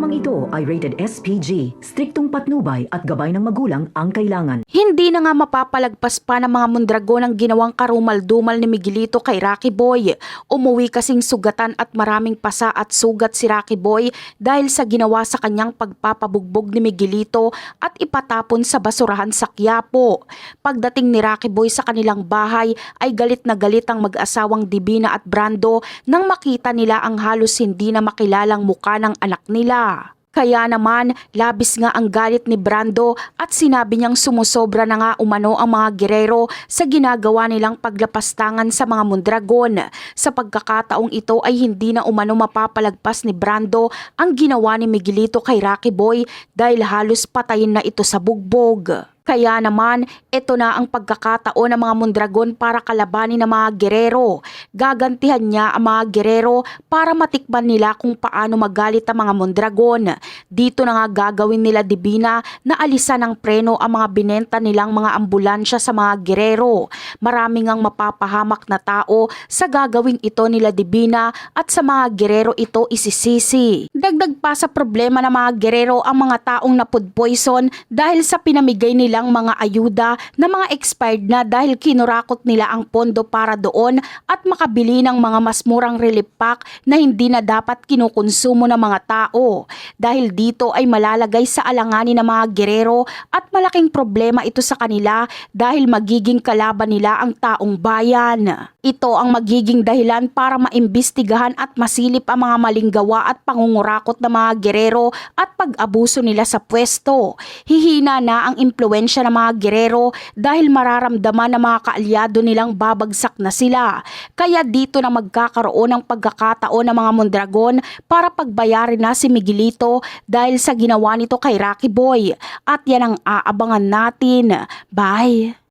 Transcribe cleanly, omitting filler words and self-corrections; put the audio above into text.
Programang ito ay rated SPG, striktong patnubay at gabay ng magulang ang kailangan. Hindi na nga mapapalagpas pa ng mga Mondragon ang ginawang karumal-dumal ni Miguelito kay Rocky Boy. Umuwi kasing sugatan at maraming pasa at sugat si Rocky Boy dahil sa ginawa sa kanyang pagpapabugbog ni Miguelito at ipatapon sa basurahan sa Quiapo. Pagdating ni Rocky Boy sa kanilang bahay ay galit na galit ang mag-asawang Divina at Brando nang makita nila ang halos hindi na makilalang muka ng anak nila. Kaya naman, labis nga ang galit ni Brando at sinabi niyang sumusobra na nga umano ang mga gerero sa ginagawa nilang paglapastangan sa mga Mondragon. Sa pagkakataong ito ay hindi na umano mapapalagpas ni Brando ang ginawa ni Miguelito kay Rocky Boy dahil halos patayin na ito sa bugbog. Kaya naman, ito na ang pagkakataon ng mga Mondragon para kalabanin ng mga gerero. Gagantihan niya ang mga gerero para matikman nila kung paano magalit ang mga Mondragon. Dito na nga gagawin nila Divina na alisan ng preno ang mga binenta nilang mga ambulansya sa mga gerero. Maraming ang mapapahamak na tao sa gagawing ito nila Divina at sa mga gerero ito isisisi. Dagdag pa sa problema ng mga gerero ang mga taong na-food poison dahil sa pinamigay nila mga ayuda na mga expired na dahil kinurakot nila ang pondo para doon at makabili ng mga mas murang relief pack na hindi na dapat kinukonsumo ng mga tao. Dahil dito ay malalagay sa alanganin ng mga gerero at malaking problema ito sa kanila dahil magiging kalaban nila ang taong bayan. Ito ang magiging dahilan para maimbestigahan at masilip ang mga maling gawa at pangungurakot ng mga gerero at pag-abuso nila sa pwesto. Hihina na ang impluensya ng mga gerero dahil mararamdaman ng mga kaalyado nilang babagsak na sila. Kaya dito na magkakaroon ng pagkakataon ng mga Mondragon para pagbayarin na si Miguelito dahil sa ginawa nito kay Rocky Boy. At yan ang aabangan natin. Bye!